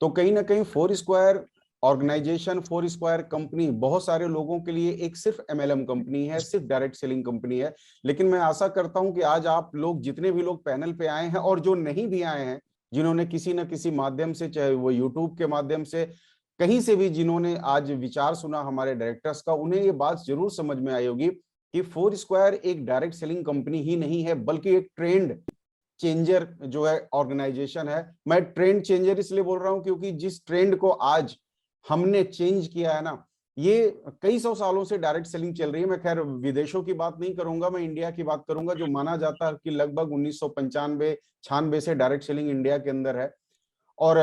तो कहीं ना कहीं four square organisation, four square company बहुत सारे लोगों के लिए एक सिर्फ एमएलएम कंपनी है, सिर्फ डायरेक्ट सेलिंग कंपनी है। लेकिन मैं आशा करता हूं कि आज आप लोग जितने भी लोग पैनल पे आए हैं और जो नहीं भी आए हैं, जिन्होंने किसी न किसी माध्यम से, चाहे वो यूट्यूब के माध्यम से, कहीं से भी जिन्होंने आज विचार सुना हमारे डायरेक्टर्स का, उन्हें ये बात जरूर समझ में आई होगी कि फोर स्क्वायर एक डायरेक्ट सेलिंग कंपनी ही नहीं है, बल्कि एक ट्रेंड चेंजर जो है ऑर्गेनाइजेशन है। मैं ट्रेंड चेंजर इसलिए बोल रहा हूं क्योंकि जिस ट्रेंड को आज हमने चेंज किया है ना, ये कई सौ सालों से डायरेक्ट सेलिंग चल रही है। मैं खैर विदेशों की बात नहीं करूंगा, मैं इंडिया की बात करूंगा, जो माना जाता है कि लगभग 1995-96 से डायरेक्ट सेलिंग इंडिया के अंदर है। और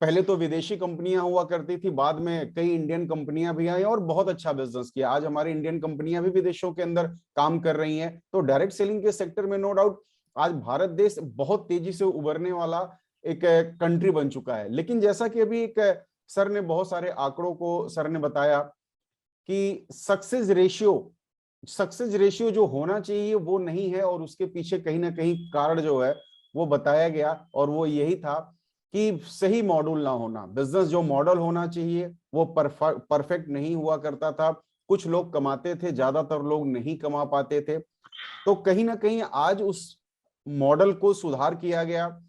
पहले तो विदेशी कंपनियां हुआ करती थी, बाद में कई इंडियन कंपनियां भी आई और बहुत अच्छा बिजनेस किया। आज हमारी इंडियन कंपनियां भी विदेशों के अंदर काम कर रही हैं। तो डायरेक्ट सेलिंग के सेक्टर में नो डाउट आज भारत देश बहुत तेजी से उभरने वाला एक कंट्री बन चुका है। लेकिन जैसा कि अभी एक सर ने बहुत सारे आंकड़ों को सर ने बताया कि सक्सेस रेशियो जो होना चाहिए वो नहीं है, और उसके पीछे कहीं ना कहीं कारण जो है वो बताया गया, और वो यही था कि सही मॉडल ना होना। बिजनेस जो मॉडल होना चाहिए वो परफेक्ट नहीं हुआ करता था। कुछ लोग कमाते थे, ज्यादातर लोग नहीं कमा पाते थे। तो कहीं ना कहीं आज उस मॉडल को सुधार किया गया,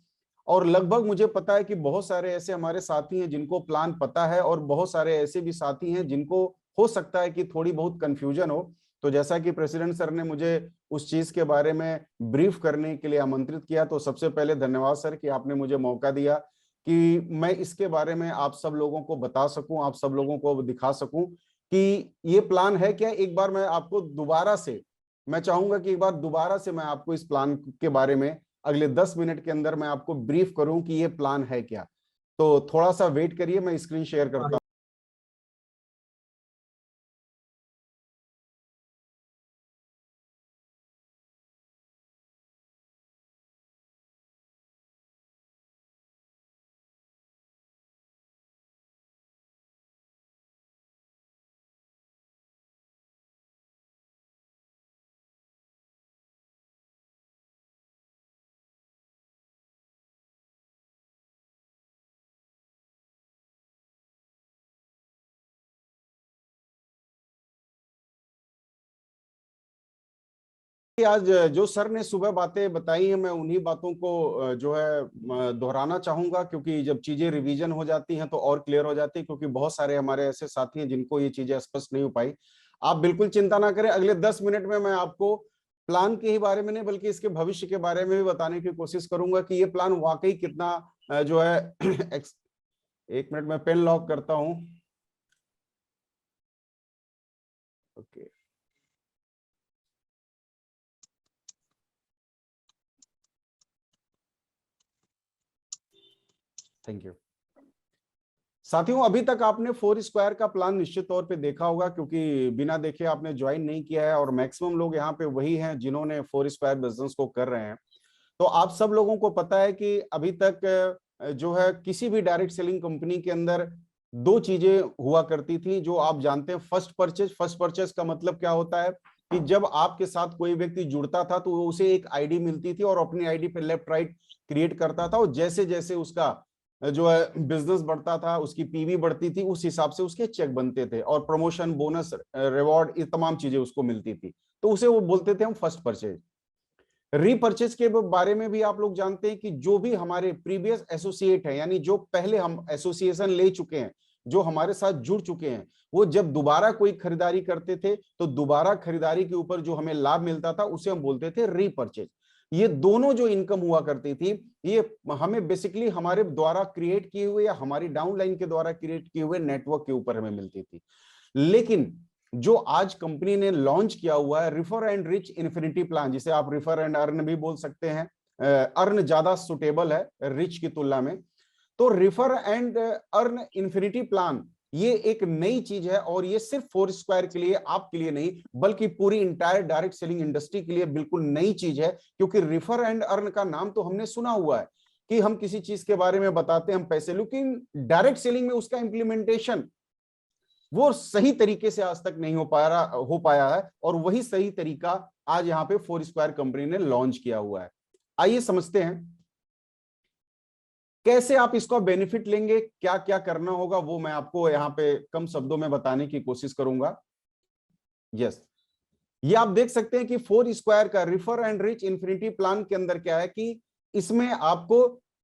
और लगभग मुझे पता है कि बहुत सारे ऐसे हमारे साथी हैं जिनको प्लान पता है, और बहुत सारे ऐसे भी साथी हैं जिनको हो सकता है कि थोड़ी बहुत कंफ्यूजन हो। तो जैसा कि प्रेसिडेंट सर ने मुझे उस चीज के बारे में ब्रीफ करने के लिए आमंत्रित किया, तो सबसे पहले धन्यवाद सर कि आपने मुझे मौका दिया कि मैं इसके बारे में आप सब लोगों को बता सकूं, आप सब लोगों को दिखा सकूं कि ये प्लान है क्या। एक बार मैं आपको दोबारा से, मैं चाहूंगा कि एक बार दोबारा से मैं आपको इस प्लान के बारे में अगले 10 मिनट के अंदर मैं आपको ब्रीफ करूं कि ये प्लान है क्या। तो थोड़ा सा वेट करिए, मैं स्क्रीन शेयर करता हूं। आज जो सर ने सुबह बातें बताई हैं, मैं उन्हीं बातों को जो है दोहराना चाहूंगा, क्योंकि जब चीजें रिवीजन हो जाती हैं तो और क्लियर हो जाती है, क्योंकि बहुत सारे हमारे ऐसे साथी हैं जिनको ये चीजें स्पष्ट नहीं हो पाई। आप बिल्कुल चिंता ना करें, अगले 10 मिनट में मैं आपको प्लान के ही बारे में नहीं बल्कि इसके भविष्य के बारे में भी बताने की कोशिश करूंगा कि ये प्लान वाकई कितना जो है एक मिनट में पेन लॉक करता हूं। Okay, thank you. साथियों, अभी तक आपने फोर स्क्वायर का प्लान निश्चित तौर पे देखा होगा, क्योंकि बिना देखे आपने ज्वाइन नहीं किया है, और मैक्सिमम लोग यहाँ पे वही हैं जिन्होंने फोर स्क्वायर बिजनेस को कर रहे हैं। तो आप सब लोगों को पता है कि अभी तक जो है किसी भी डायरेक्ट सेलिंग कंपनी के अंदर दो चीजें हुआ करती थी जो आप जानते हैं। फर्स्ट परचेज का मतलब क्या होता है कि जब आपके साथ कोई व्यक्ति जुड़ता था तो उसे एक आईडी मिलती थी, और अपनी आईडी पे लेफ्ट राइट क्रिएट करता था, और जैसे जैसे उसका जो है बिजनेस बढ़ता था, उसकी पीवी बढ़ती थी, उस हिसाब से उसके चेक बनते थे, और प्रमोशन, बोनस, रिवॉर्ड, ये तमाम चीजें उसको मिलती थी। तो उसे वो बोलते थे हम फर्स्ट परचेज। रीपर्चेज के बारे में भी आप लोग जानते हैं कि जो भी हमारे प्रीवियस एसोसिएट है, यानी जो पहले हम एसोसिएशन ले चुके हैं, जो हमारे साथ जुड़ चुके हैं, वो जब दोबारा कोई खरीदारी करते थे तो दोबारा खरीदारी के ऊपर जो हमें लाभ मिलता था उसे हम बोलते थे रीपर्चेज। ये दोनों जो इनकम हुआ करती थी, ये हमें बेसिकली हमारे द्वारा क्रिएट किए हुए या हमारी डाउनलाइन के द्वारा क्रिएट किए हुए नेटवर्क के ऊपर हमें मिलती थी। लेकिन जो आज कंपनी ने लॉन्च किया हुआ है refer and rich infinity plan, जिसे आप रिफर एंड अर्न भी बोल सकते हैं, अर्न ज्यादा सुटेबल है रिच की तुलना में। तो refer and earn infinity plan ये एक नई चीज है, और ये सिर्फ फोर स्क्वायर के लिए, आपके लिए नहीं, बल्कि पूरी इंटायर डायरेक्ट सेलिंग इंडस्ट्री के लिए बिल्कुल नई चीज है। क्योंकि रिफर एंड अर्न का नाम तो हमने सुना हुआ है कि हम किसी चीज के बारे में बताते हैं हम पैसे, लेकिन डायरेक्ट सेलिंग में उसका इंप्लीमेंटेशन वो सही तरीके से आज तक नहीं हो पाया है, और वही सही तरीका आज यहाँ पे फोर स्क्वायर कंपनी ने लॉन्च किया हुआ है। आइए समझते हैं। कैसे आप इसका बेनिफिट लेंगे, क्या क्या करना होगा, वो मैं आपको यहाँ पे कम शब्दों में बताने की कोशिश करूंगा। यस, ये आप देख सकते हैं कि 4 स्क्वायर का refer and rich infinity plan के अंदर क्या है कि इसमें आपको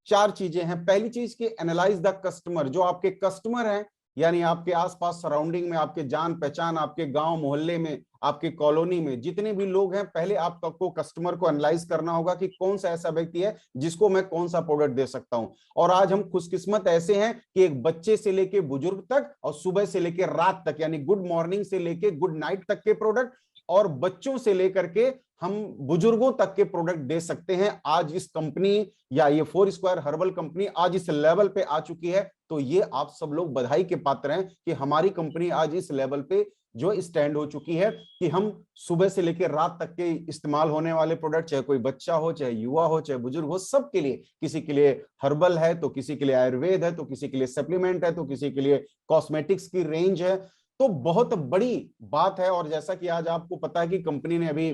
4 चीजें हैं। पहली चीज की एनालाइज द कस्टमर, जो आपके कस्टमर हैं, यानी आपके आसपास सराउंडिंग में, आपके जान पहचान, आपके गांव मोहल्ले में, आपके कॉलोनी में जितने भी लोग हैं, पहले आपको कस्टमर को एनालाइज करना होगा कि कौन सा ऐसा व्यक्ति है जिसको मैं कौन सा प्रोडक्ट दे सकता हूं। और आज हम खुशकिस्मत ऐसे हैं कि एक बच्चे से लेके बुजुर्ग तक और सुबह से लेके रात तक, यानी गुड मॉर्निंग से लेके गुड नाइट तक के प्रोडक्ट, और बच्चों से लेकर के हम बुजुर्गों तक के प्रोडक्ट दे सकते हैं। आज इस कंपनी या ये 4 स्क्वायर हर्बल कंपनी आज इस लेवल पे आ चुकी है, तो ये आप सब लोग बधाई के पात्र हैं कि हमारी कंपनी आज इस लेवल पे जो स्टैंड हो चुकी है कि हम सुबह से लेकर रात तक के इस्तेमाल होने वाले प्रोडक्ट, चाहे कोई बच्चा हो, चाहे युवा हो, चाहे बुजुर्ग हो, सबके लिए, किसी के लिए हर्बल है तो किसी के लिए आयुर्वेद है, तो किसी के लिए सप्लीमेंट है, तो किसी के लिए कॉस्मेटिक्स की रेंज है। तो बहुत बड़ी बात है। और जैसा कि आज आपको पता है कि कंपनी ने अभी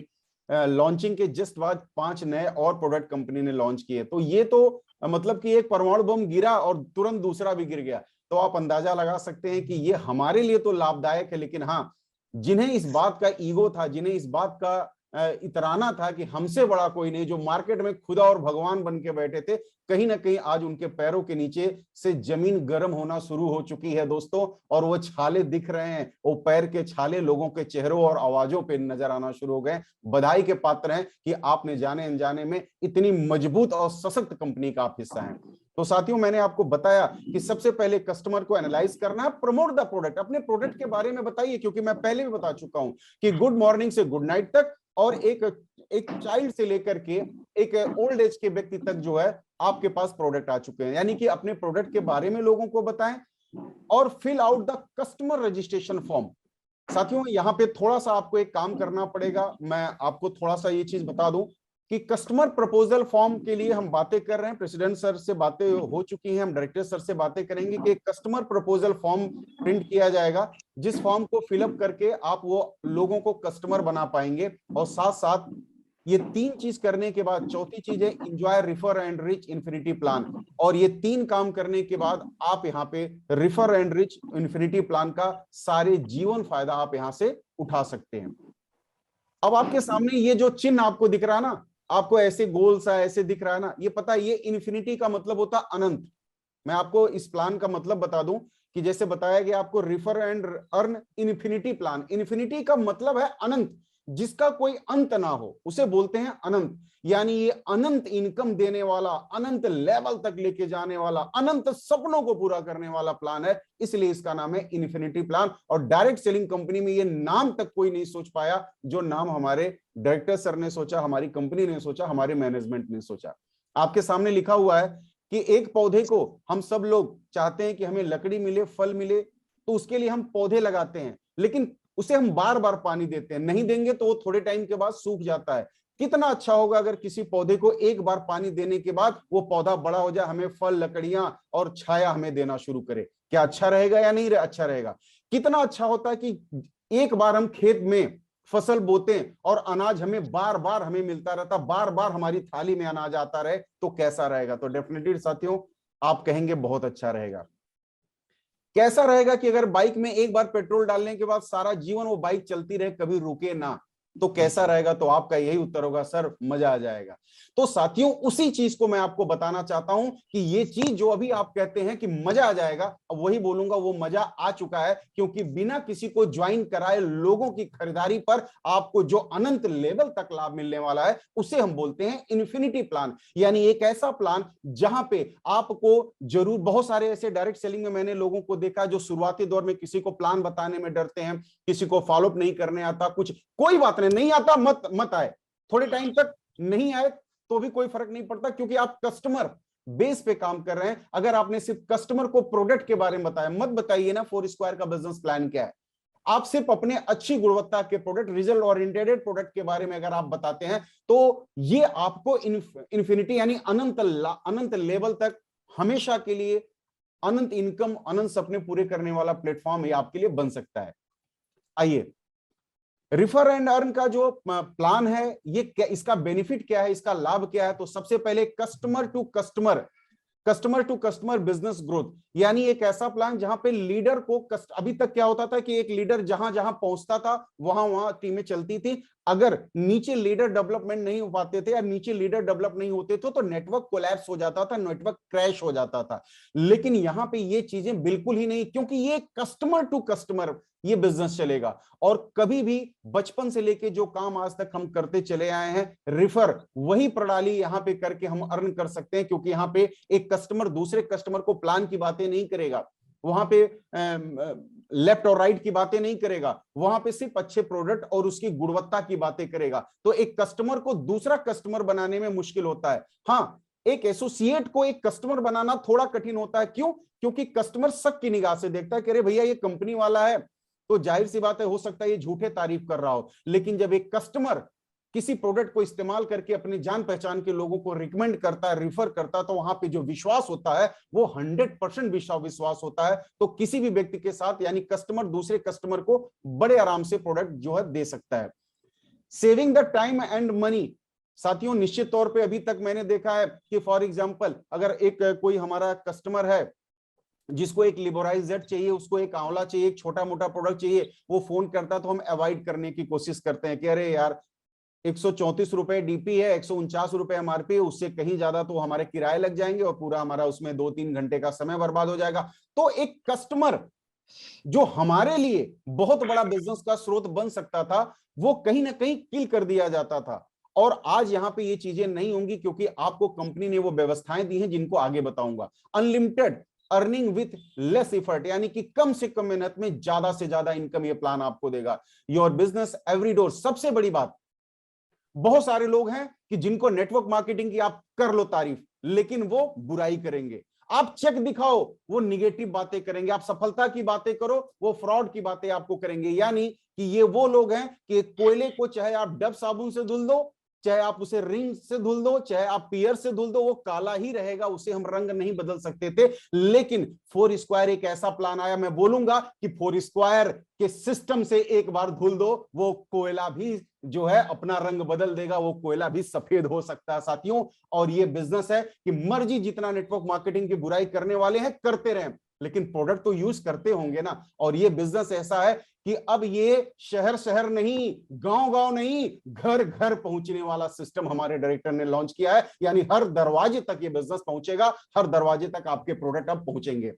लॉन्चिंग के जस्ट बाद 5 नए और प्रोडक्ट कंपनी ने लॉन्च किए, तो ये तो मतलब कि एक परमाणु बम गिरा और तुरंत दूसरा भी गिर गया, तो आप अंदाजा लगा सकते हैं कि ये हमारे लिए तो लाभदायक है। लेकिन हाँ, जिन्हें इस बात का ईगो था, जिन्हें इस बात का इतराना था कि हमसे बड़ा कोई नहीं, जो मार्केट में खुदा और भगवान बन के बैठे थे, कहीं ना कहीं आज उनके पैरों के नीचे से जमीन गर्म होना शुरू हो चुकी है दोस्तों। और वो छाले दिख रहे हैं, वो पैर के छाले लोगों के चेहरों और आवाजों पे नजर आना शुरू हो गए। बधाई के पात्र हैं कि आपने जाने अनजाने में इतनी मजबूत और सशक्त कंपनी का आप हिस्सा हैं। तो साथियों, मैंने आपको बताया कि सबसे पहले कस्टमर को एनालाइज करना है, प्रमोट द प्रोडक्ट, अपने प्रोडक्ट के बारे में बताइए, क्योंकि मैं पहले भी बता चुका हूं कि गुड मॉर्निंग से गुड नाइट तक और एक चाइल्ड से लेकर के एक ओल्ड एज के व्यक्ति तक जो है आपके पास प्रोडक्ट आ चुके हैं। यानी कि अपने प्रोडक्ट के बारे में लोगों को बताएं और fill out the customer registration form. साथियों, यहाँ पे थोड़ा सा आपको एक काम करना पड़ेगा, मैं आपको थोड़ा सा ये चीज बता दूं कि कस्टमर प्रपोजल फॉर्म के लिए हम बातें कर रहे हैं, प्रेसिडेंट सर से बातें हो चुकी हैं, हम डायरेक्टर सर से बातें करेंगे कि कस्टमर प्रपोजल फॉर्म प्रिंट किया जाएगा, जिस फॉर्म को फिलअप करके आप वो लोगों को कस्टमर बना पाएंगे। और साथ साथ ये 3 चीज करने के बाद चौथी चीज है enjoy refer and rich infinity plan. और ये 3 काम करने के बाद आप यहाँ पे refer and rich infinity plan का सारे जीवन फायदा आप यहाँ से उठा सकते हैं। अब आपके सामने ये जो चिन्ह आपको दिख रहा है ना, आपको ऐसे गोल सा ऐसे दिख रहा है ना, ये पता है ये इन्फिनिटी का मतलब होता है अनंत। मैं आपको इस प्लान का मतलब बता दूं कि जैसे बताया गया आपको refer and earn infinity plan, infinity का मतलब है अनंत, जिसका कोई अंत ना हो उसे बोलते हैं अनंत। यानी ये अनंत इनकम देने वाला, अनंत लेवल तक लेके जाने वाला, अनंत सपनों को पूरा करने वाला प्लान है, इसलिए इसका नाम है इन्फिनिटी प्लान। और डायरेक्ट सेलिंग कंपनी में ये नाम तक कोई नहीं सोच पाया जो नाम हमारे डायरेक्टर सर ने सोचा, हमारी कंपनी ने सोचा, हमारे मैनेजमेंट ने सोचा। आपके सामने लिखा हुआ है कि एक पौधे को हम सब लोग चाहते हैं कि हमें लकड़ी मिले, फल मिले, तो उसके लिए हम पौधे लगाते हैं, लेकिन उसे हम बार बार पानी देते हैं, नहीं देंगे तो वो थोड़े टाइम के बाद सूख जाता है। कितना अच्छा होगा अगर किसी पौधे को एक बार पानी देने के बाद वो पौधा बड़ा हो जाए, हमें फल, लकड़ियां और छाया हमें देना शुरू करे। क्या अच्छा रहेगा या नहीं अच्छा रहेगा? कितना अच्छा होता है कि एक बार हम खेत में फसल बोते और अनाज हमें बार बार हमें मिलता रहता, बार बार हमारी थाली में अनाज आता रहे, तो कैसा रहेगा? तो डेफिनेटली साथियों आप कहेंगे बहुत अच्छा रहेगा। कैसा रहेगा कि अगर बाइक में एक बार पेट्रोल डालने के बाद सारा जीवन वो बाइक चलती रहे, कभी रुके ना, तो कैसा रहेगा? तो आपका यही उत्तर होगा, सर मजा आ जाएगा। तो साथियों उसी चीज को मैं आपको बताना चाहता हूं कि ये चीज जो अभी आप कहते हैं कि मजा आ जाएगा, अब वही बोलूंगा वो मजा आ चुका है, क्योंकि बिना किसी को ज्वाइन कराए लोगों की खरीदारी पर आपको जो अनंत लेवल तक लाभ मिलने वाला है उसे हम बोलते हैं इन्फिनिटी प्लान। यानी एक ऐसा प्लान जहां पे आपको जरूर, बहुत सारे ऐसे डायरेक्ट सेलिंग में मैंने लोगों को देखा जो शुरुआती दौर में किसी को प्लान बताने में डरते हैं, किसी को फॉलोअप नहीं करने आता, कुछ कोई बात नहीं आता, मत आए, थोड़े टाइम तक नहीं आए तो भी कोई फर्क नहीं पड़ता, क्योंकि आप कस्टमर बेस पे काम कर रहे हैं। अगर आपने सिर्फ कस्टमर को प्रोडक्ट के बारे में बताया, मत बताइए ना 4 स्क्वायर का बिजनेस प्लान क्या है। आप सिर्फ अपने अच्छी गुणवत्ता के प्रोडक्ट, रिजल्ट ओरिएंटेड प्रोडक्ट के बारे में अगर आप बताते हैं, तो ये आपको इन्फिनिटी यानी अनंत लेवल तक हमेशा के लिए अनंत इनकम, अनंत सपने पूरे करने वाला प्लेटफॉर्म ये आपके लिए बन सकता है। आइए, रिफर एंड अर्न का जो प्लान है, ये क्या, इसका बेनिफिट क्या है, इसका लाभ क्या है? तो सबसे पहले customer to customer customer to customer business growth, यानी एक ऐसा प्लान जहां पे लीडर को अभी तक क्या होता था कि एक लीडर जहां जहां पहुंचता था वहां वहां टीमें चलती थी। अगर नीचे लीडर डेवलपमेंट नहीं हो पाते थे या नीचे लीडर डेवलप नहीं होते थे तो नेटवर्क कोलैप्स हो जाता था, नेटवर्क क्रैश हो जाता था। लेकिन यहां पे ये चीजें बिल्कुल ही नहीं, क्योंकि ये कस्टमर टू कस्टमर ये बिजनेस चलेगा। और कभी भी बचपन से लेके जो काम आज तक हम करते चले आए हैं, रिफर वही प्रणाली यहां पे करके हम अर्न कर सकते हैं, क्योंकि यहां पे एक कस्टमर दूसरे कस्टमर को प्लान की बातें नहीं करेगा, वहां पे लेफ्ट और राइट की बातें नहीं करेगा, वहां पे सिर्फ अच्छे प्रोडक्ट और उसकी गुणवत्ता की बातें करेगा। तो एक कस्टमर को दूसरा कस्टमर बनाने में मुश्किल होता है। हाँ, एक एसोसिएट को एक कस्टमर बनाना थोड़ा कठिन होता है। क्यों? क्योंकि कस्टमर शक की निगाह से देखता है कि अरे भैया ये कंपनी वाला है, तो जाहिर सी बात है हो सकता है ये झूठे तारीफ कर रहा हो। लेकिन जब एक कस्टमर किसी प्रोडक्ट को इस्तेमाल करके अपनी जान पहचान के लोगों को रिकमेंड करता है, रिफर करता है, तो वहां पे जो विश्वास होता है वो 100% विश्वास होता है। तो किसी भी व्यक्ति के साथ यानी कस्टमर दूसरे कस्टमर को बड़े आराम से प्रोडक्ट जो है दे सकता है। Saving the time and money, साथियों निश्चित तौर पे अभी तक मैंने देखा है कि फॉर एग्जांपल अगर एक कोई हमारा कस्टमर है जिसको एक लिबोराइज जेड चाहिए, उसको एक आंवला चाहिए, एक छोटा मोटा प्रोडक्ट चाहिए, वो फोन करता है तो हम अवॉइड करने की कोशिश करते हैं कि अरे यार 134 रुपए डीपी है, 149 रुपए एमआरपी है, उससे कहीं ज्यादा तो हमारे किराए लग जाएंगे और पूरा हमारा उसमें 2-3 घंटे का समय बर्बाद हो जाएगा। तो एक कस्टमर जो हमारे लिए बहुत बड़ा बिजनेस का स्रोत बन सकता था, वो कहीं ना कहीं किल कर दिया जाता था। और आज यहां पे ये चीजें नहीं होंगी, क्योंकि आपको कंपनी ने वो व्यवस्थाएं दी हैं जिनको आगे बताऊंगा। Unlimited earning with less effort, यानी कि कम से कम मेहनत में ज्यादा से ज्यादा इनकम ये प्लान आपको देगा। योर बिजनेस एवरी डोर, सबसे बड़ी बात, बहुत सारे लोग हैं कि जिनको नेटवर्क मार्केटिंग की आप कर लो तारीफ, लेकिन वो बुराई करेंगे। आप चेक दिखाओ, वो निगेटिव बातें करेंगे। आप सफलता की बातें करो, वो फ्रॉड की बातें आपको करेंगे। यानी कि ये वो लोग हैं कि कोयले को चाहे आप डब साबुन से धुल दो, चाहे आप उसे रिंग से धुल दो, चाहे आप पियर से धुल दो, वो काला ही रहेगा, उसे हम रंग नहीं बदल सकते थे। लेकिन फोर स्क्वायर एक ऐसा प्लान आया, मैं बोलूंगा कि फोर स्क्वायर के सिस्टम से एक बार धुल दो, वो कोयला भी जो है अपना रंग बदल देगा, वो कोयला भी सफेद हो सकता है साथियों। और ये बिजनेस है कि मर्जी जितना नेटवर्क मार्केटिंग की बुराई करने वाले हैं करते रहें, लेकिन प्रोडक्ट तो यूज करते होंगे ना। और ये बिजनेस ऐसा है कि अब ये शहर शहर नहीं, गांव गांव नहीं, घर घर पहुंचने वाला सिस्टम हमारे डायरेक्टर ने लॉन्च किया है। यानी हर दरवाजे तक ये बिजनेस पहुंचेगा, हर दरवाजे तक आपके प्रोडक्ट अब पहुंचेंगे।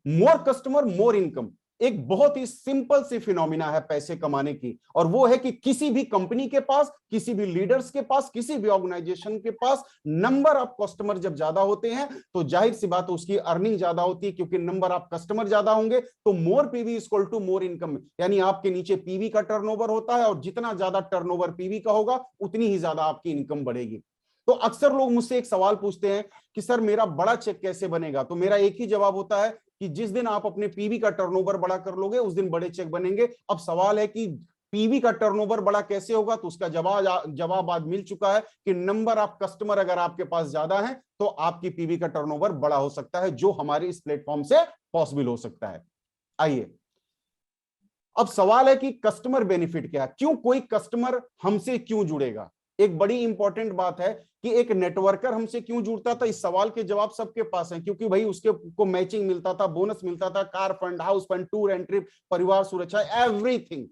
मोर कस्टमर मोर इनकम एक बहुत ही सिंपल सी फिनोमिना है पैसे कमाने की, और वो है कि किसी भी कंपनी के पास, किसी भी लीडर्स के पास, किसी भी ऑर्गेनाइजेशन के पास नंबर ऑफ कस्टमर जब ज्यादा होते हैं तो जाहिर सी बात है उसकी अर्निंग ज्यादा होती है, क्योंकि नंबर ऑफ कस्टमर ज्यादा होंगे तो more PV equal to more income. यानी आपके नीचे पीवी का टर्नओवर होता है और जितना ज्यादा टर्नओवर पीवी का होगा उतनी ही ज्यादा आपकी इनकम बढ़ेगी। तो अक्सर लोग मुझसे एक सवाल पूछते हैं कि सर मेरा बड़ा चेक कैसे बनेगा? तो मेरा एक ही जवाब होता है कि जिस दिन आप अपने पीवी का टर्नओवर बड़ा कर लोगे उस दिन बड़े चेक बनेंगे। अब सवाल है कि पीवी का टर्नओवर बड़ा कैसे होगा, तो उसका जवाब आज मिल चुका है कि नंबर ऑफ कस्टमर अगर आपके पास ज्यादा है तो आपकी पीवी का टर्नओवर बड़ा हो सकता है, जो हमारे इस प्लेटफॉर्म से पॉसिबल हो सकता है। आइए, अब सवाल है कि कस्टमर बेनिफिट क्या है, क्यों कोई कस्टमर हमसे क्यों जुड़ेगा? एक बड़ी इंपॉर्टेंट बात है कि एक नेटवर्कर हमसे क्यों जुड़ता था। इस सवाल के जवाब सबके पास है, क्योंकि भाई उसके को मैचिंग मिलता था, बोनस मिलता था, car fund, house fund, tour and trip, परिवार सुरक्षा, एवरीथिंग।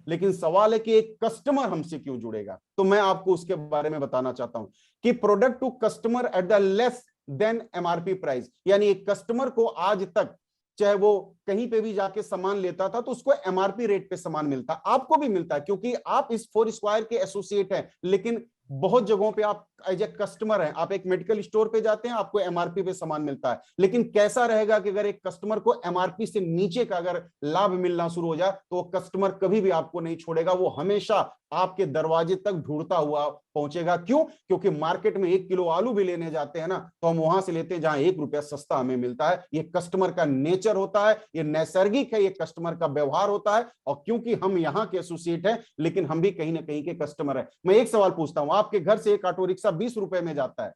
लेकिन सवाल है कि एक कस्टमर हमसे क्यों जुड़ेगा, तो मैं आपको उसके बारे में बताना चाहता हूं कि product to customer at the less than MRP price. यानी एक कस्टमर को आज तक चाहे वो कहीं पे भी जाके सामान लेता था तो उसको एमआरपी रेट पे सामान मिलता, आपको भी मिलता है क्योंकि आप इस फोर स्क्वायर के एसोसिएट हैं। लेकिन बहुत जगहों पे आप एज ए कस्टमर हैं, आप एक मेडिकल स्टोर पे जाते हैं, आपको एमआरपी पे सामान मिलता है। लेकिन कैसा रहेगा कि अगर एक कस्टमर को एमआरपी से नीचे का अगर लाभ मिलना शुरू हो जाए तो वो कस्टमर कभी भी आपको नहीं छोड़ेगा, वो हमेशा आपके दरवाजे तक ढूंढता हुआ पहुंचेगा। क्यों? क्योंकि मार्केट में 1 किलो आलू भी लेने जाते हैं ना तो हम वहां से लेते हैं जहां 1 रुपया सस्ता हमें मिलता है। ये कस्टमर का नेचर होता है, ये नैसर्गिक है, ये कस्टमर का व्यवहार होता है। और क्योंकि हम यहाँ के एसोसिएट हैं लेकिन हम भी कहीं ना कहीं के कस्टमर हैं। मैं एक सवाल पूछता हूं, आपके घर से एक ऑटो रिक्शा 20 रुपए में जाता है,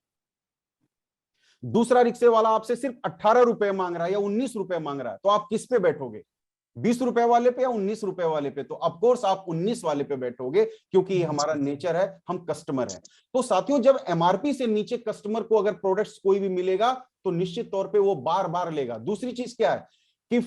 दूसरा रिक्शे वाला आपसे सिर्फ 18 रुपए मांग रहा है या 19 रुपए मांग रहा है, तो आप किस पे बैठोगे? 20 रुपए वाले पे या 19 रुपए वाले पे? तो ऑफकोर्स आप 19 वाले पे बैठोगे, क्योंकि ये हमारा नेचर है, हम कस्टमर है। तो साथियों, जब एमआरपी से नीचे कस्टमर को अगर प्रोडक्ट्स कोई भी मिलेगा तो निश्चित तौर पे वो बार बार लेगा। दूसरी चीज क्या है कि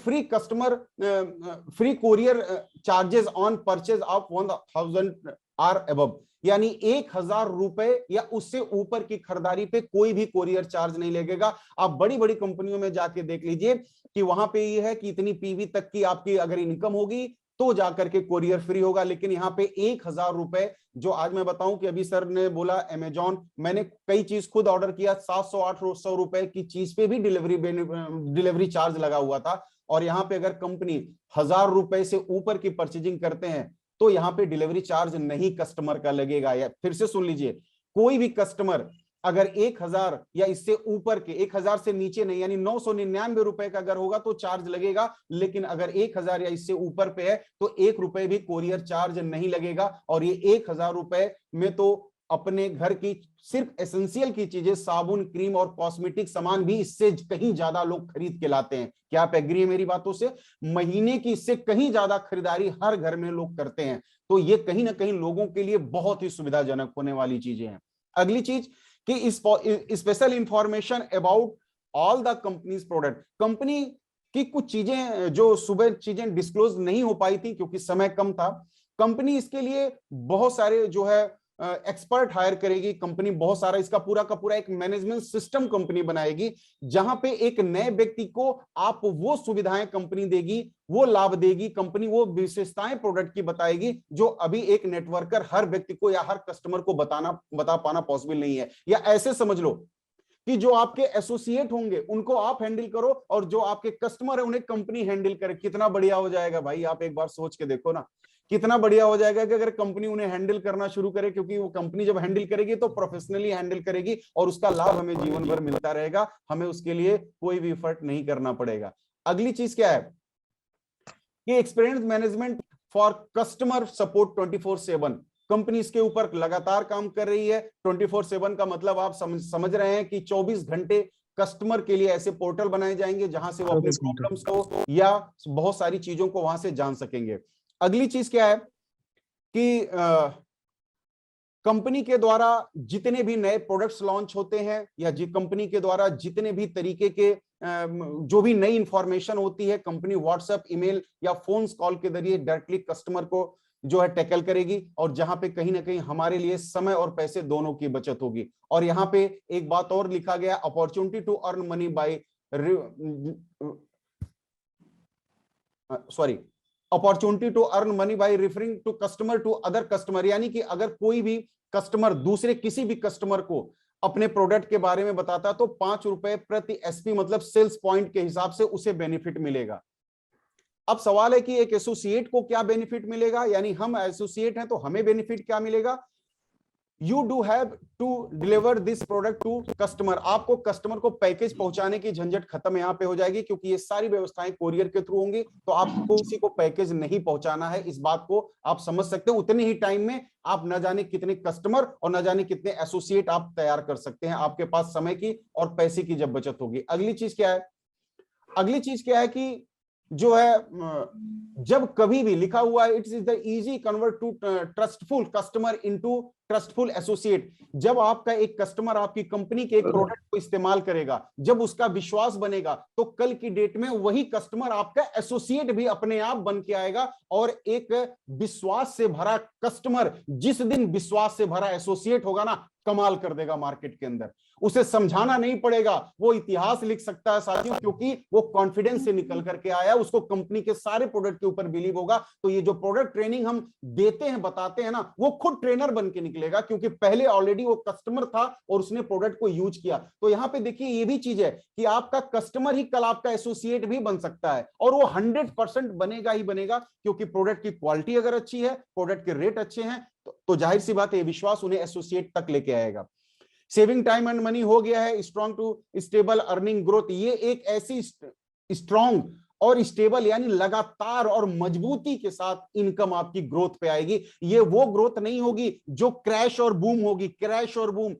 free courier charges on purchase of 1000 or above, यानी 1000 रुपए या उससे ऊपर की खरीदारी पे कोई भी कोरियर चार्ज नहीं लगेगा। आप बड़ी बड़ी कंपनियों में जाके देख लीजिए कि वहां पे ये है कि इतनी पीवी तक की आपकी अगर इनकम होगी तो जाकर के कोरियर फ्री होगा, लेकिन यहाँ पे 1000 रुपए, जो आज मैं बताऊं कि अभी सर ने बोला अमेजॉन, मैंने कई चीज खुद ऑर्डर किया, 700-800 रुपए की चीज पे भी डिलीवरी चार्ज लगा हुआ था। और यहाँ पे अगर कंपनी 1000 रुपए से ऊपर की परचेजिंग करते हैं तो यहाँ पे डिलीवरी चार्ज नहीं कस्टमर का लगेगा। या फिर से सुन लीजिए, कोई भी कस्टमर अगर 1000 या इससे ऊपर के, 1000 से नीचे नहीं, यानी 999 रुपए का अगर होगा तो चार्ज लगेगा, लेकिन अगर 1000 या इससे ऊपर पे है तो 1 रुपए भी कोरियर चार्ज नहीं लगेगा। और ये 1000 रुपए में तो अपने घर की सिर्फ एसेंशियल की चीजें, साबुन, क्रीम और कॉस्मेटिक सामान भी इससे कहीं ज्यादा लोग खरीद के लाते हैं। क्या आप एग्री है मेरी बातों से? महीने की इससे कहीं ज्यादा खरीदारी हर घर में लोग करते हैं। तो ये कहीं ना कहीं लोगों के लिए बहुत ही सुविधाजनक होने वाली चीजें हैं। अगली चीज कि special information about all the companies product, company की कुछ चीजें जो सुबह चीजें डिस्क्लोज नहीं हो पाई थी क्योंकि समय कम था, कंपनी इसके लिए बहुत सारे जो है एक्सपर्ट हायर करेगी। कंपनी बहुत सारा इसका पूरा का पूरा एक मैनेजमेंट सिस्टम कंपनी बनाएगी, जहां पे एक नए व्यक्ति को आप वो सुविधाएं कंपनी देगी, वो लाभ देगी कंपनी, वो विशेषताएं प्रोडक्ट की बताएगी जो अभी एक नेटवर्कर हर व्यक्ति को या हर कस्टमर को बता पाना पॉसिबल नहीं है। या ऐसे समझ लो कि जो आपके एसोसिएट होंगे उनको आप हैंडल करो और जो आपके कस्टमर है उन्हें कंपनी हैंडल करे। कितना बढ़िया हो जाएगा भाई, आप एक बार सोच के देखो ना, कितना बढ़िया हो जाएगा कि अगर कंपनी उन्हें हैंडल करना शुरू करे, क्योंकि वो कंपनी जब हैंडल करेगी तो प्रोफेशनली हैंडल करेगी और उसका लाभ हमें जीवन भर मिलता रहेगा, हमें उसके लिए कोई भी एफर्ट नहीं करना पड़ेगा। अगली चीज क्या है कि experience management for customer support 24/7, company इसके ऊपर लगातार काम कर रही है। 24/7 का मतलब आप समझ रहे हैं कि 24 घंटे कस्टमर के लिए ऐसे पोर्टल बनाए जाएंगे जहां से वो अपने प्रॉब्लम्स को या बहुत सारी चीजों को वहां से जान सकेंगे। अगली चीज क्या है कि कंपनी के द्वारा जितने भी नए प्रोडक्ट्स लॉन्च होते हैं या कंपनी के द्वारा जितने भी तरीके के जो भी नई इंफॉर्मेशन होती है, कंपनी व्हाट्सएप, ईमेल या फोन कॉल के जरिए डायरेक्टली कस्टमर को जो है टैकल करेगी, और जहां पे कहीं ना कहीं हमारे लिए समय और पैसे दोनों की बचत होगी। और यहाँ पे एक बात और लिखा गया, opportunity to earn money by opportunity to earn money by referring to customer to other customer, यानी कि अगर कोई भी कस्टमर दूसरे किसी भी कस्टमर को अपने प्रोडक्ट के बारे में बताता तो 5 रुपए प्रति एसपी मतलब सेल्स पॉइंट के हिसाब से उसे बेनिफिट मिलेगा। अब सवाल है कि एक एसोसिएट को क्या बेनिफिट मिलेगा, यानी हम एसोसिएट हैं तो हमें बेनिफिट क्या मिलेगा? You do have to deliver this product to customer, आपको कस्टमर को पैकेज पहुंचाने की झंझट खत्म यहाँ पे हो जाएगी, क्योंकि ये सारी व्यवस्थाएं कोरियर के थ्रू होंगी, तो आपको किसी को पैकेज नहीं पहुंचाना है। इस बात को आप समझ सकते हो। उतने ही टाइम में आप न जाने कितने कस्टमर और न जाने कितने एसोसिएट आप तैयार कर सकते हैं, आपके पास समय की और पैसे की जब बचत होगी। अगली चीज क्या है? अगली चीज क्या है कि जो है जब कभी भी लिखा हुआ है, it's is the easy convert to trustful customer into trustful associate. जब आपका एक कस्टमर आपकी कंपनी के एक प्रोडक्ट को इस्तेमाल करेगा, जब उसका विश्वास बनेगा, तो कल की डेट में वही कस्टमर आपका एसोसिएट भी अपने आप बन के आएगा। और एक विश्वास से भरा कस्टमर जिस दिन विश्वास से भरा एसोसिएट होगा ना, कमाल कर देगा मार्केट के अंदर। उसे समझाना नहीं पड़ेगा, वो इतिहास लिख सकता है साथियों, क्योंकि वो कॉन्फिडेंस से निकल करके आया, उसको कंपनी के सारे प्रोडक्ट के ऊपर बिलीव होगा। तो ये जो प्रोडक्ट ट्रेनिंग हम देते हैं, बताते हैं ना, वो खुद ट्रेनर बन के निकलेगा, क्योंकि पहले ऑलरेडी वो कस्टमर था और उसने प्रोडक्ट को यूज किया। तो यहाँ पे देखिए ये भी चीज है कि आपका कस्टमर ही कल आपका एसोसिएट भी बन सकता है, और वो 100% बनेगा ही बनेगा, क्योंकि प्रोडक्ट की क्वालिटी अगर अच्छी है, प्रोडक्ट के रेट अच्छे हैं, तो जाहिर सी बात है विश्वास उन्हें एसोसिएट तक लेके आएगा। सेविंग टाइम एंड मनी हो गया है। Strong to stable earning growth, ये एक ऐसी स्ट्रॉन्ग और स्टेबल यानी लगातार और मजबूती के साथ इनकम आपकी ग्रोथ पे आएगी। ये वो ग्रोथ नहीं होगी जो क्रैश और बूम होगी। क्रैश और बूम,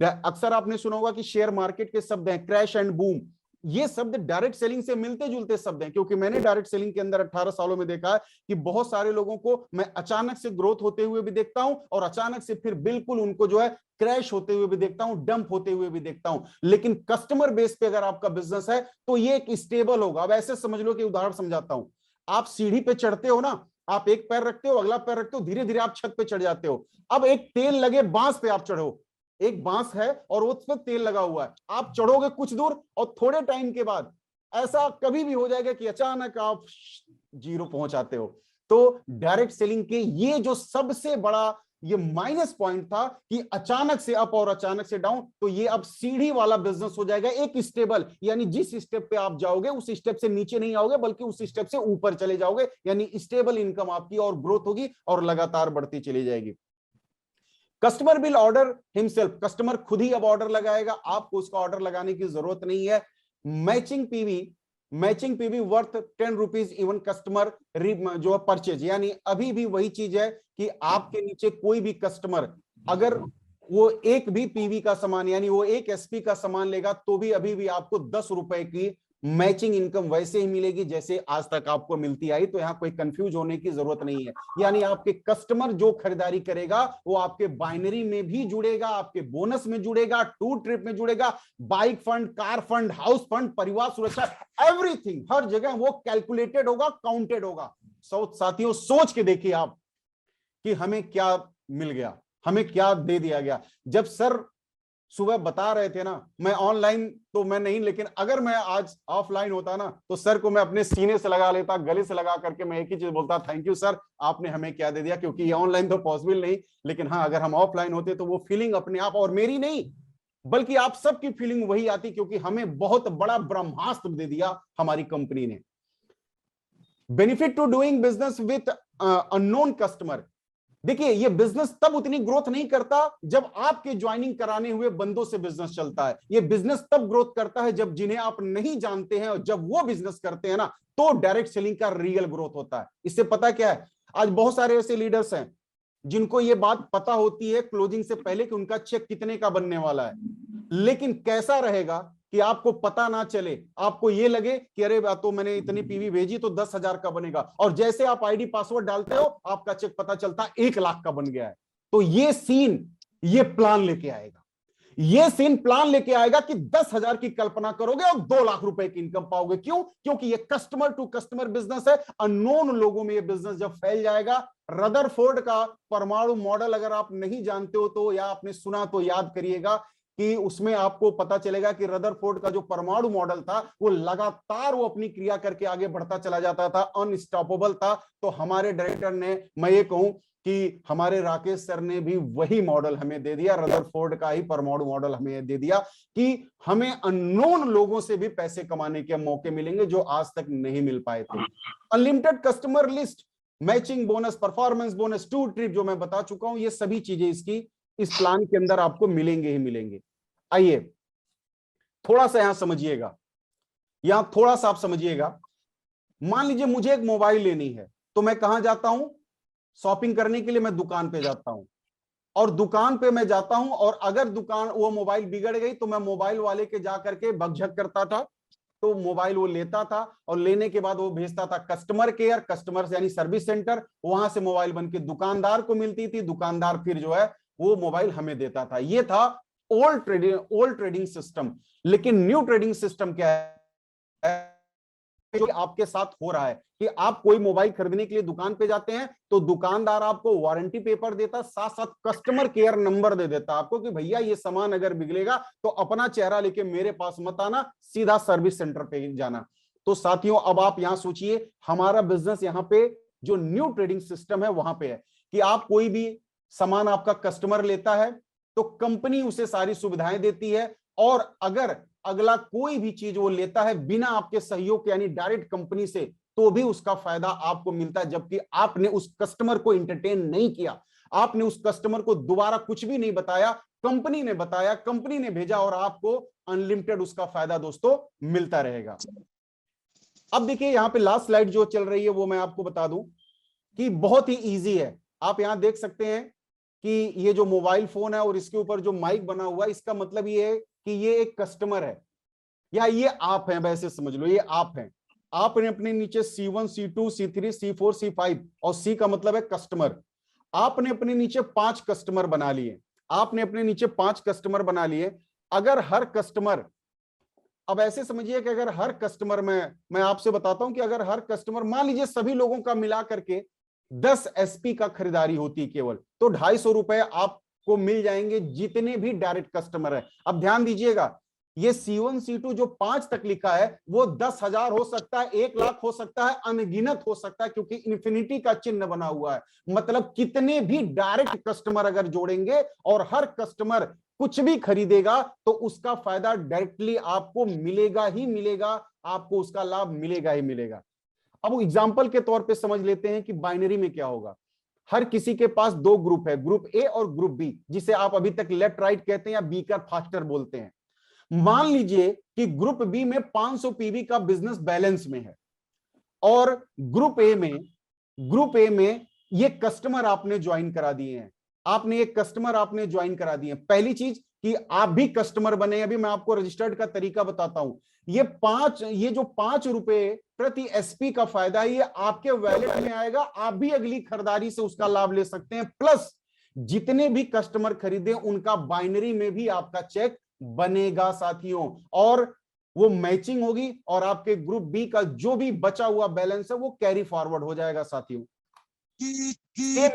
अक्सर आपने सुना होगा कि शेयर मार्केट के शब्द हैं क्रैश एंड बूम। ये शब्द डायरेक्ट सेलिंग से मिलते जुलते शब्द हैं, क्योंकि मैंने डायरेक्ट सेलिंग के अंदर 18 सालों में देखा है कि बहुत सारे लोगों को मैं अचानक से ग्रोथ होते हुए भी देखता हूं और अचानक से फिर बिल्कुल उनको जो है क्रैश होते हुए भी देखता हूं, डंप होते हुए भी देखता हूं। लेकिन कस्टमर बेस पे अगर आपका बिजनेस है तो ये एक स्टेबल होगा। अब ऐसे समझ लो कि उदाहरण समझाता हूं, आप सीढ़ी पे चढ़ते हो ना, आप एक पैर रखते हो, अगला पैर रखते हो, धीरे धीरे आप छत पे चढ़ जाते हो। अब एक तेल लगे बांस पे आप चढ़ो, एक बांस है और उस पर तेल लगा हुआ है, आप चढ़ोगे कुछ दूर और थोड़े टाइम के बाद ऐसा कभी भी हो जाएगा कि अचानक आप जीरो पहुंच आते हो। तो डायरेक्ट सेलिंग के ये जो सबसे बड़ा ये माइनस पॉइंट था कि अचानक से अप और अचानक से डाउन, तो ये अब सीढ़ी वाला बिजनेस हो जाएगा, एक स्टेबल, यानी जिस स्टेप पे आप जाओगे उस स्टेप से नीचे नहीं आओगे बल्कि उस स्टेप से ऊपर चले जाओगे, यानी स्टेबल इनकम आपकी और ग्रोथ होगी और लगातार बढ़ती चली जाएगी। Customer will order himself, customer खुद ही अब ऑर्डर लगाएगा, आपको उसका ऑर्डर लगाने की जरूरत नहीं है। Matching PV worth 10 rupees even customer जो परचेज, यानी अभी भी वही चीज है कि आपके नीचे कोई भी कस्टमर अगर वो एक भी पीवी का सामान यानी वो एक एसपी का सामान लेगा तो भी अभी भी आपको 10 रुपए की मैचिंग इनकम वैसे ही मिलेगी जैसे आज तक आपको मिलती आई। तो यहां कोई कंफ्यूज होने की जरूरत नहीं है, यानी आपके कस्टमर जो खरीदारी करेगा वो आपके बाइनरी में भी जुड़ेगा, आपके बोनस में जुड़ेगा, टूर ट्रिप में जुड़ेगा, bike fund, car fund, house fund, परिवार सुरक्षा, एवरीथिंग, हर जगह वो कैलकुलेटेड होगा, काउंटेड होगा। साथियों सोच के देखिए आप कि हमें क्या मिल गया, हमें क्या दे दिया गया। जब सर सुबह बता रहे थे ना, मैं ऑनलाइन तो मैं नहीं, लेकिन अगर मैं आज ऑफलाइन होता ना तो सर को मैं अपने सीने से लगा लेता, गले से लगा करके मैं एक ही चीज बोलता, थैंक यू सर, आपने हमें क्या दे दिया। क्योंकि ये ऑनलाइन तो पॉसिबल नहीं, लेकिन हाँ अगर हम ऑफलाइन होते तो वो फीलिंग अपने आप, और मेरी नहीं बल्कि आप सबकी फीलिंग वही आती, क्योंकि हमें बहुत बड़ा ब्रह्मास्त्र दे दिया हमारी कंपनी ने। Benefit to doing business with unknown customer, देखिए ये बिजनेस तब उतनी ग्रोथ नहीं करता जब आपके ज्वाइनिंग कराने हुए बंदों से बिजनेस चलता है। ये बिजनेस तब ग्रोथ करता है जब जिन्हें आप नहीं जानते हैं और जब वो बिजनेस करते हैं ना, तो डायरेक्ट सेलिंग का रियल ग्रोथ होता है। इससे पता क्या है, आज बहुत सारे ऐसे लीडर्स हैं जिनको ये बात पता होती है क्लोजिंग से पहले कि उनका चेक कितने का बनने वाला है, लेकिन कैसा रहेगा कि आपको पता ना चले, आपको ये लगे कि अरे तो मैंने इतनी पीवी भेजी तो 10,000 का बनेगा, और जैसे आप आईडी पासवर्ड डालते हो आपका चेक पता चलता 1 लाख का बन गया है। तो ये सीन ये प्लान लेके आएगा, ये सीन प्लान लेके आएगा कि 10,000 की कल्पना करोगे और 2 लाख रुपए की इनकम पाओगे। क्यों? क्योंकि ये कस्टमर टू कस्टमर बिजनेस है। अननोन लोगों में ये बिजनेस जब फैल जाएगा, रदरफोर्ड का परमाणु मॉडल अगर आप नहीं जानते हो तो या आपने सुना तो याद करिएगा कि उसमें आपको पता चलेगा कि रदरफोर्ड का जो परमाणु मॉडल था वो लगातार वो अपनी क्रिया करके आगे बढ़ता चला जाता था, अनस्टॉपेबल था। तो हमारे डायरेक्टर ने, मैं ये कहूं कि हमारे राकेश सर ने भी वही मॉडल हमें दे दिया, रदरफोर्ड का ही परमाणु मॉडल हमें दे दिया कि हमें अननोन लोगों से भी पैसे कमाने के मौके मिलेंगे जो आज तक नहीं मिल पाए थे। Unlimited customer list, matching bonus, performance bonus, tour trip जो मैं बता चुका हूं, ये सभी चीजें इसकी इस प्लान के अंदर आपको मिलेंगे ही मिलेंगे। आइए थोड़ा सा यहां समझिएगा, यहां थोड़ा सा आप समझिएगा। मान लीजिए मुझे एक मोबाइल लेनी है, तो मैं कहां जाता हूं शॉपिंग करने के लिए? मैं दुकान पे जाता हूं, और दुकान पे मैं जाता हूं और अगर दुकान वो मोबाइल बिगड़ गई तो मैं मोबाइल वाले के जा करके बकझक करता था, तो मोबाइल वो लेता था और लेने के बाद वो भेजता था कस्टमर केयर, कस्टमर यानी सर्विस सेंटर, वहां से मोबाइल बन के दुकानदार को मिलती थी, दुकानदार फिर जो है वो मोबाइल हमें देता था। ये था ओल्ड ट्रेडिंग सिस्टम। लेकिन न्यू ट्रेडिंग सिस्टम क्या है जो आपके साथ हो रहा है कि आप कोई मोबाइल खरीदने के लिए दुकान पे जाते हैं तो दुकानदार आपको वारंटी पेपर देता, साथ साथ कस्टमर केयर नंबर दे देता आपको कि भैया ये सामान अगर बिगड़ेगा तो अपना चेहरा लेके मेरे पास मत आना, सीधा सर्विस सेंटर पे जाना। तो साथियों अब आप यहां सोचिए, हमारा बिजनेस यहां पे जो न्यू ट्रेडिंग सिस्टम है वहां पे है कि आप कोई भी सामान आपका कस्टमर लेता है तो कंपनी उसे सारी सुविधाएं देती है, और अगर अगला कोई भी चीज वो लेता है बिना आपके सहयोग यानी डायरेक्ट कंपनी से, तो भी उसका फायदा आपको मिलता है, जबकि आपने उस कस्टमर को एंटरटेन नहीं किया, आपने उस कस्टमर को दोबारा कुछ भी नहीं बताया, कंपनी ने बताया, कंपनी ने भेजा, और आपको अनलिमिटेड उसका फायदा दोस्तों मिलता रहेगा। अब देखिए यहां पे लास्ट स्लाइड जो चल रही है वो मैं आपको बता दूं कि बहुत ही ईजी है। आप यहां देख सकते हैं कि ये जो मोबाइल फोन है और इसके ऊपर जो माइक बना हुआ है, इसका मतलब ये है कि ये एक कस्टमर है, या ये आप हैं, वैसे समझ लो ये आप हैं। आपने अपने नीचे C1 C2 C3 C4 C5 और C का मतलब है कस्टमर। आपने अपने नीचे 5 कस्टमर बना लिए, आपने अपने नीचे 5 कस्टमर बना लिए। अगर हर कस्टमर, अब ऐसे समझिए कि अगर हर कस्टमर में, मैं आपसे बताता हूं कि अगर हर कस्टमर, मान लीजिए सभी लोगों का मिला करके 10 SP का खरीदारी होती है केवल, तो 250 रुपए आपको मिल जाएंगे जितने भी डायरेक्ट कस्टमर है। अब ध्यान दीजिएगा, ये C1 C2 जो 5 तक लिखा है वो 10,000 हो सकता है, 1,00,000 हो सकता है, अनगिनत हो सकता है, क्योंकि इन्फिनिटी का चिन्ह बना हुआ है। मतलब कितने भी डायरेक्ट कस्टमर अगर जोड़ेंगे और हर कस्टमर कुछ भी खरीदेगा तो उसका फायदा डायरेक्टली आपको मिलेगा ही मिलेगा, आपको उसका लाभ मिलेगा ही मिलेगा। अब एग्जांपल के तौर पे समझ लेते हैं कि बाइनरी में क्या होगा। हर किसी के पास 2 ग्रुप है, ग्रुप ए और ग्रुप बी, जिसे आप अभी तक लेफ्ट राइट कहते हैं या बीकर फास्टर बोलते हैं। मान लीजिए कि ग्रुप बी में 500 पीवी का बिजनेस बैलेंस में है और ग्रुप ए में ये कस्टमर आपने ज्वाइन करा दिए हैं, आपने ये कस्टमर आपने ज्वाइन करा दिए हैं। पहली चीज कि आप भी कस्टमर बने, अभी मैं आपको रजिस्टर्ड का तरीका बताता हूं। ये जो 5 रुपए प्रति SP का फायदा है, ये आपके वैलेट में आएगा, आप भी अगली खरीदारी से उसका लाभ ले सकते हैं। प्लस जितने भी कस्टमर खरीदे उनका बाइनरी में भी आपका चेक बनेगा साथियों, और वो मैचिंग होगी और आपके ग्रुप बी का जो भी बचा हुआ बैलेंस है वो कैरी फॉरवर्ड हो जाएगा साथियों। सेम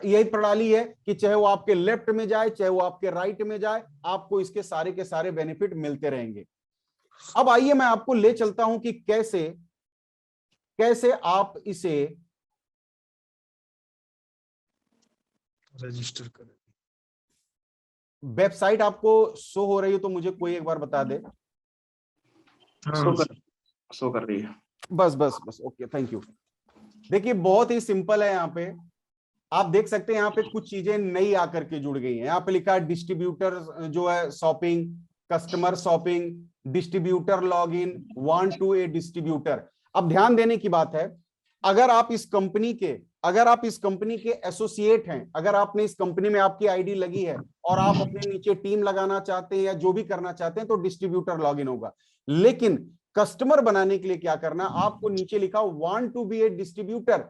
यही प्रणाली है कि चाहे वो आपके लेफ्ट में जाए चाहे वो आपके राइट में जाए, आपको इसके सारे के सारे बेनिफिट मिलते रहेंगे। अब आइए मैं आपको ले चलता हूं कि कैसे कैसे आप इसे रजिस्टर करें। वेबसाइट आपको शो हो रही है तो मुझे कोई एक बार बता दे। शो कर रही है। बस बस बस, ओके, थैंक यू। देखिए बहुत ही सिंपल है, यहाँ पे आप देख सकते हैं, यहाँ पे कुछ चीजें नई आकर के जुड़ गई हैं। यहाँ पे लिखा है डिस्ट्रीब्यूटर जो है shopping, customer shopping, distributor login, want to a distributor. अब ध्यान देने की बात है, अगर आप इस कंपनी के एसोसिएट हैं, अगर आपने इस कंपनी में आपकी आईडी लगी है और आप अपने नीचे टीम लगाना चाहते हैं या जो भी करना चाहते हैं तो डिस्ट्रीब्यूटर लॉगिन होगा। लेकिन कस्टमर बनाने के लिए क्या करना, आपको नीचे लिखा want to be a distributor,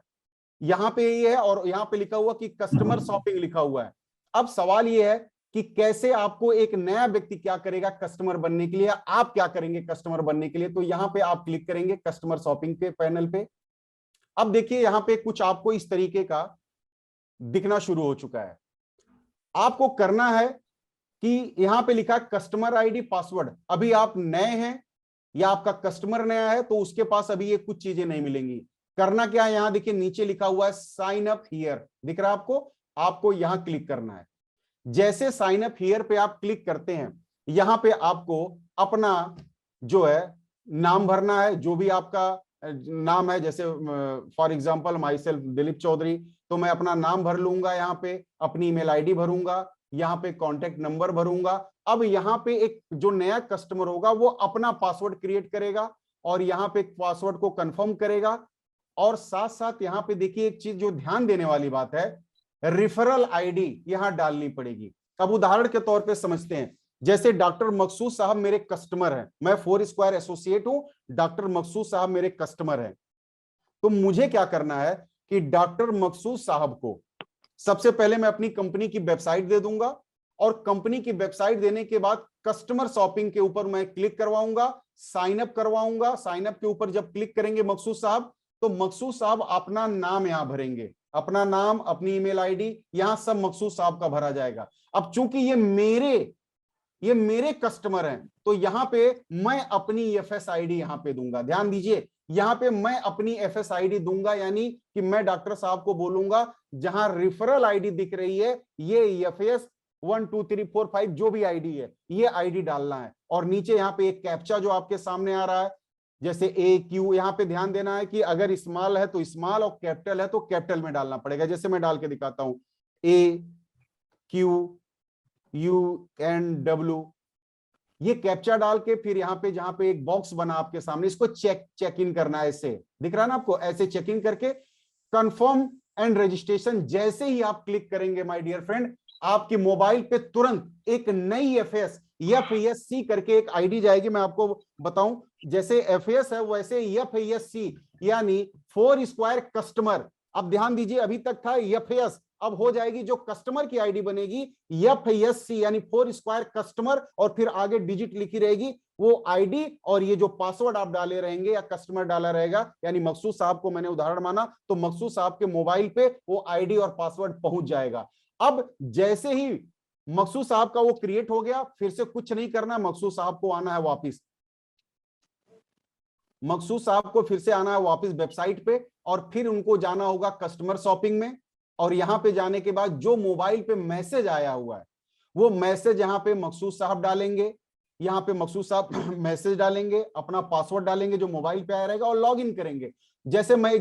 यहां पे ये है, और यहां पे लिखा हुआ कि कस्टमर शॉपिंग लिखा हुआ है। अब सवाल ये है कि कैसे आपको एक नया व्यक्ति क्या करेगा कस्टमर बनने के लिए, आप क्या करेंगे कस्टमर बनने के लिए। तो यहां पे आप क्लिक करेंगे कस्टमर शॉपिंग के पैनल पे। अब देखिए यहां पे कुछ आपको इस तरीके का दिखना शुरू हो चुका है। आपको करना है कि यहां पे लिखा कस्टमर आईडी पासवर्ड, अभी आप नए हैं या आपका कस्टमर नया है तो उसके पास अभी ये कुछ चीजें नहीं मिलेंगी। करना क्या है, यहां देखिए नीचे लिखा हुआ है साइन अप हियर, दिख रहा है आपको यहां क्लिक करना है। जैसे साइन अप हियर पे आप क्लिक करते हैं, यहां पे आपको अपना जो है नाम भरना है, जो भी आपका नाम है। जैसे for example myself Dilip Chaudhary, तो मैं अपना नाम भर लूंगा, यहाँ पे अपनी ईमेल आईडी भरूंगा, यहाँ पे कॉन्टेक्ट नंबर भरूंगा। अब यहाँ पे एक जो नया कस्टमर होगा वो अपना पासवर्ड क्रिएट करेगा और यहाँ पे पासवर्ड को कंफर्म करेगा। और साथ साथ यहाँ पे देखिए एक चीज जो ध्यान देने वाली बात है, रिफरल आईडी यहां डालनी पड़ेगी। अब उदाहरण के तौर पे समझते हैं, जैसे डॉक्टर मकसूद साहब मेरे कस्टमर हैं, मैं 4 स्क्वायर एसोसिएट हूं, डॉक्टर मकसूद साहब मेरे कस्टमर हैं। तो मुझे क्या करना है कि डॉक्टर मकसूद साहब को सबसे पहले मैं अपनी कंपनी की वेबसाइट दे दूंगा, और कंपनी की वेबसाइट देने के बाद कस्टमर शॉपिंग के ऊपर मैं क्लिक करवाऊंगा, साइन अप करवाऊंगा। साइन अप के ऊपर जब क्लिक करेंगे मकसूद साहब, तो मकसूद साहब अपना नाम यहां भरेंगे, अपना नाम, अपनी ईमेल आईडी, यहां सब मकसूद साहब का भरा जाएगा। अब चूंकि ये मेरे कस्टमर हैं तो यहां पे मैं अपनी FSID यहां पे दूंगा। ध्यान दीजिए, यहां पे मैं अपनी FSID दूंगा, यानी कि मैं डॉक्टर साहब को बोलूंगा जहां रेफरल आईडी दिख रही है ये FS 1 2 3 4 5 जो भी आईडी है ये आईडी डालना है। और नीचे यहाँ पे एक कैप्चा जो आपके सामने आ रहा है, जैसे AQ, यहाँ पे ध्यान देना है कि अगर स्मॉल है तो स्मॉल और कैपिटल है तो कैपिटल में डालना पड़ेगा। जैसे मैं डाल के दिखाता हूं AQUNW, ये कैप्चा डाल के फिर यहाँ पे जहां पे एक बॉक्स बना आपके सामने, इसको चेक इन करना है। ऐसे दिख रहा है ना आपको, ऐसे चेक इन करके कंफर्म एंड रजिस्ट्रेशन जैसे ही आप क्लिक करेंगे माय डियर फ्रेंड, आपकी मोबाइल पे तुरंत एक नई FS FASC करके एक आईडी जाएगी, मैं आपको बताऊं, जैसे FAS है वैसे FASC यानी फोर स्क्वायर कस्टमर। अब ध्यान दीजिए, अभी तक था FAS, अब हो जाएगी जो कस्टमर की आईडी बनेगी FASC यानी फोर स्क्वायर कस्टमर, और फिर आगे डिजिट लिखी रहेगी वो आईडी, और ये जो पासवर्ड आप डाले रहेंगे या कस्टमर डाला रहेगा, यानी मकसूद साहब को मैंने उदाहरण माना तो मकसूद साहब के मोबाइल पे वो आईडी और पासवर्ड पहुंच जाएगा। अब जैसे ही मकसूद साहब का वो क्रिएट हो गया, फिर से कुछ नहीं करना, मकसूद साहब को आना है वापिस, मकसूद साहब को फिर से आना है वापस वेबसाइट पे, और फिर उनको जाना होगा कस्टमर शॉपिंग में, और यहां पे जाने के बाद जो मोबाइल पे मैसेज आया हुआ है वो मैसेज यहां पे मकसूद साहब डालेंगे, यहां पे मकसूद साहब मैसेज डालेंगे, अपना पासवर्ड डालेंगे जो मोबाइल पे आया रहेगा और लॉग इन करेंगे। जैसे मैं